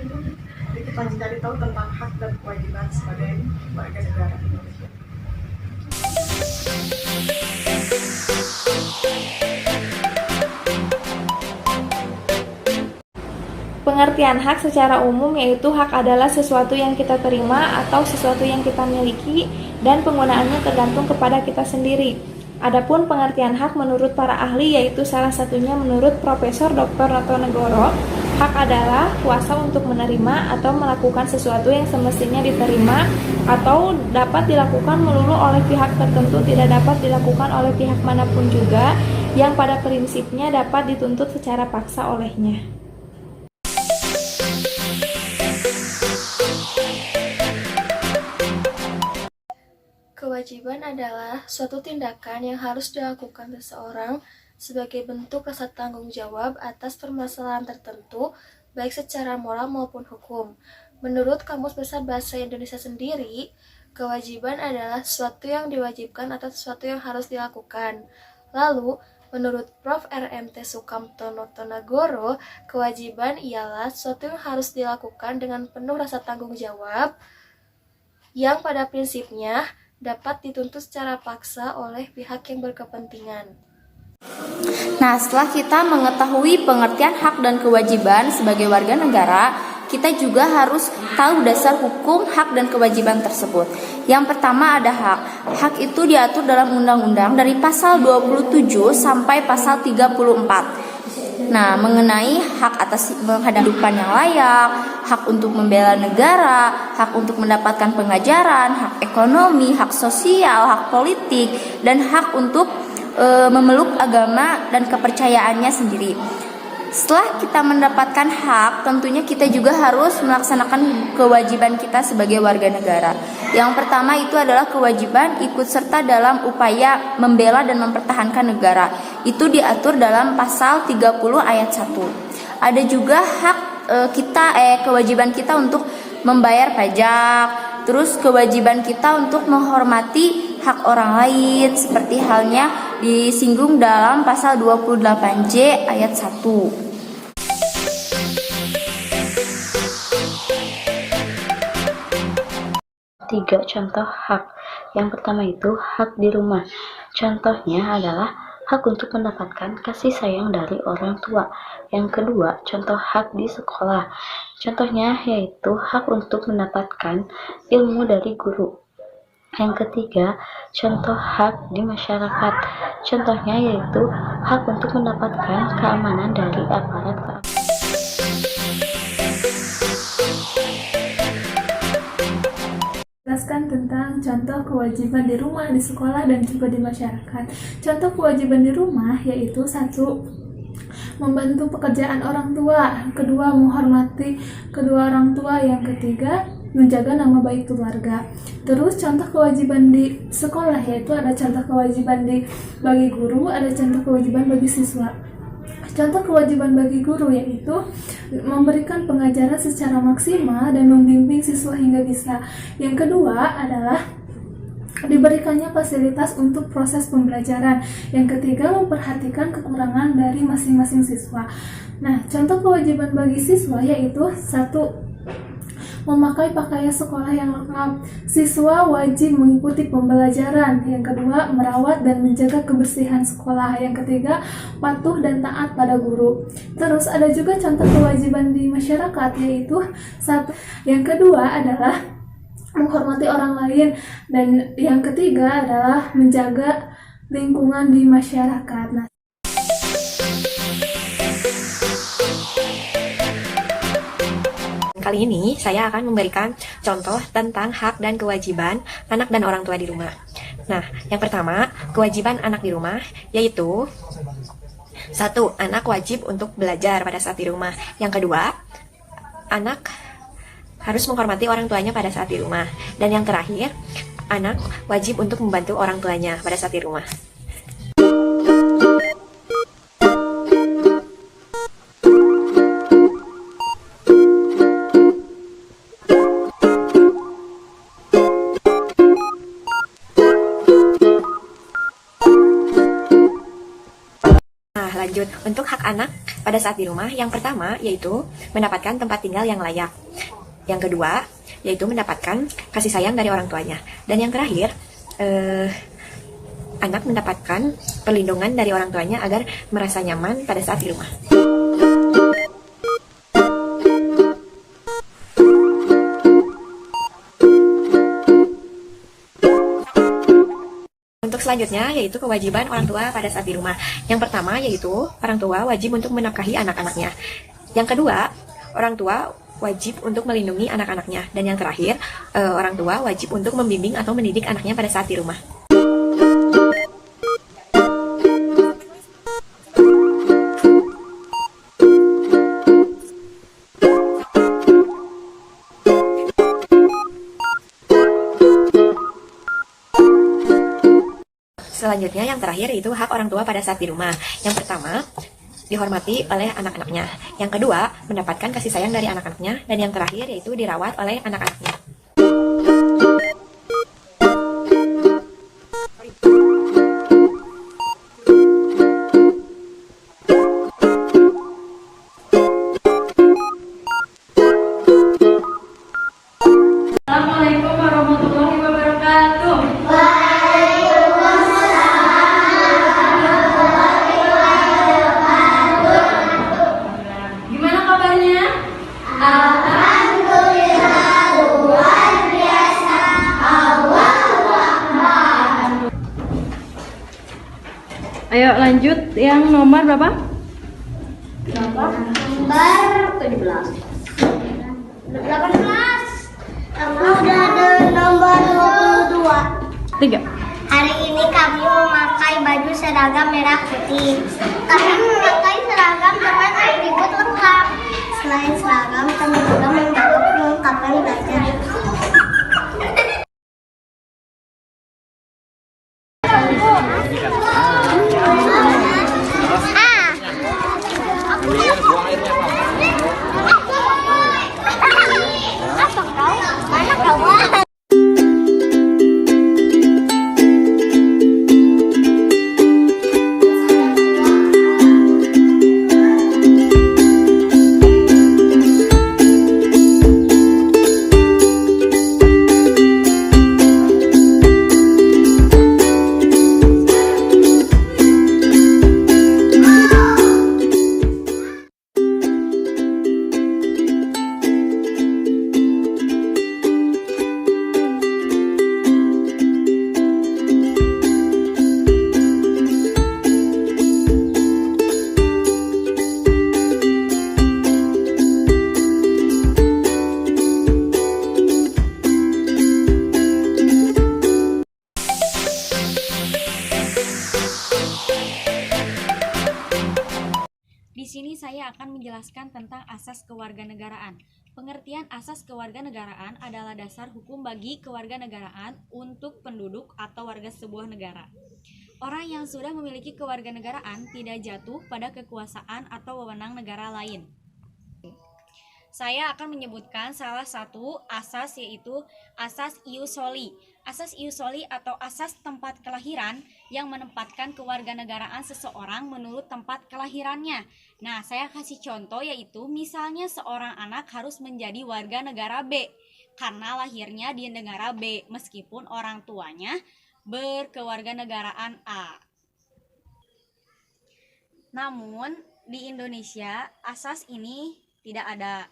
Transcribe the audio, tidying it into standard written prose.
Kita lanjut cari tahu tentang hak dan kewajiban sebagai warga negara Indonesia. Pengertian hak secara umum yaitu hak adalah sesuatu yang kita terima atau sesuatu yang kita miliki dan penggunaannya tergantung kepada kita sendiri. Adapun pengertian hak menurut para ahli yaitu salah satunya menurut Profesor Dr. Notonegoro, hak adalah kuasa untuk menerima atau melakukan sesuatu yang semestinya diterima atau dapat dilakukan melulu oleh pihak tertentu, tidak dapat dilakukan oleh pihak manapun juga, yang pada prinsipnya dapat dituntut secara paksa olehnya. Kewajiban adalah suatu tindakan yang harus dilakukan seseorang sebagai bentuk rasa tanggung jawab atas permasalahan tertentu, baik secara moral maupun hukum. Menurut Kamus Besar Bahasa Indonesia sendiri, kewajiban adalah sesuatu yang diwajibkan atau sesuatu yang harus dilakukan. Lalu, menurut Prof. RMT Sukamto Notonegoro, kewajiban ialah sesuatu yang harus dilakukan dengan penuh rasa tanggung jawab, yang pada prinsipnya dapat dituntut secara paksa oleh pihak yang berkepentingan. Nah, setelah kita mengetahui pengertian hak dan kewajiban sebagai warga negara, kita juga harus tahu dasar hukum hak dan kewajiban tersebut. Yang pertama ada hak. Hak itu diatur dalam undang-undang dari pasal 27 sampai pasal 34. Nah, mengenai hak atas kehidupan yang layak, hak untuk membela negara, hak untuk mendapatkan pengajaran, hak ekonomi, hak sosial, hak politik, dan hak untuk memeluk agama dan kepercayaannya sendiri. Setelah kita mendapatkan hak, tentunya kita juga harus melaksanakan kewajiban kita sebagai warga negara. Yang pertama itu adalah kewajiban ikut serta dalam upaya membela dan mempertahankan negara. Itu diatur dalam pasal 30 ayat 1. Ada juga hak kewajiban kita untuk membayar pajak, terus kewajiban kita untuk menghormati hak orang lain, seperti halnya disinggung dalam pasal 28J ayat 1. Tiga contoh hak. Yang pertama itu hak di rumah. Contohnya adalah hak untuk mendapatkan kasih sayang dari orang tua. Yang kedua, contoh hak di sekolah. Contohnya yaitu hak untuk mendapatkan ilmu dari guru. Yang ketiga, contoh hak di masyarakat. Contohnya yaitu hak untuk mendapatkan keamanan dari aparat keamanan. Jelaskan tentang contoh kewajiban di rumah, di sekolah, dan juga di masyarakat. Contoh kewajiban di rumah yaitu 1. Membantu pekerjaan orang tua, kedua menghormati kedua orang tua, yang ketiga menjaga nama baik keluarga. Terus contoh kewajiban di sekolah yaitu ada contoh kewajiban bagi guru, ada contoh kewajiban bagi siswa. Contoh kewajiban bagi guru yaitu memberikan pengajaran secara maksimal dan membimbing siswa hingga bisa. Yang kedua adalah diberikannya fasilitas untuk proses pembelajaran. Yang ketiga, memperhatikan kekurangan dari masing-masing siswa. Nah, contoh kewajiban bagi siswa yaitu 1. Memakai pakaian sekolah yang lengkap. Siswa wajib mengikuti pembelajaran. Yang kedua, merawat dan menjaga kebersihan sekolah. Yang ketiga, patuh dan taat pada guru. Terus ada juga contoh kewajiban di masyarakat yaitu 1. Yang kedua adalah menghormati orang lain, dan yang ketiga adalah menjaga lingkungan di masyarakat. Nah, kali ini saya akan memberikan contoh tentang hak dan kewajiban anak dan orang tua di rumah. Nah, yang pertama, kewajiban anak di rumah yaitu 1. Anak wajib untuk belajar pada saat di rumah. Yang kedua, anak harus menghormati orang tuanya pada saat di rumah. Dan yang terakhir, anak wajib untuk membantu orang tuanya pada saat di rumah. Nah, lanjut. Untuk hak anak pada saat di rumah. Yang pertama yaitu mendapatkan tempat tinggal yang layak. Yang kedua yaitu mendapatkan kasih sayang dari orang tuanya. Dan yang terakhir, anak mendapatkan perlindungan dari orang tuanya agar merasa nyaman pada saat di rumah. Untuk selanjutnya yaitu kewajiban orang tua pada saat di rumah. Yang pertama yaitu orang tua wajib untuk menafkahi anak-anaknya. Yang kedua, orang tua wajib untuk melindungi anak-anaknya. Dan yang terakhir, orang tua wajib untuk membimbing atau mendidik anaknya pada saat di rumah. Selanjutnya yang terakhir itu hak orang tua pada saat di rumah. Yang pertama, dihormati oleh anak-anaknya. Yang kedua, mendapatkan kasih sayang dari anak-anaknya. Dan yang terakhir yaitu dirawat oleh anak-anaknya. Assalamualaikum warahmatullahi wabarakatuh. Gimana kabarnya? Ayo lanjut, yang nomor berapa? Nomor 17. 18. Udah ada nomor 22. 3. Hari ini kami memakai baju seragam merah putih. Kami memakai seragam dengan atribut lengkap. Selain seragam, kami juga membawa perlengkapan belajar. Di sini saya akan menjelaskan tentang asas kewarganegaraan. Pengertian asas kewarganegaraan adalah dasar hukum bagi kewarganegaraan untuk penduduk atau warga sebuah negara. Orang yang sudah memiliki kewarganegaraan tidak jatuh pada kekuasaan atau wewenang negara lain. Saya akan menyebutkan salah satu asas, yaitu asas ius soli. Asas ius soli atau asas tempat kelahiran yang menempatkan kewarganegaraan seseorang menurut tempat kelahirannya. Nah, saya kasih contoh, yaitu misalnya seorang anak harus menjadi warga negara B karena lahirnya di negara B meskipun orang tuanya berkewarganegaraan A. Namun di Indonesia asas ini tidak ada.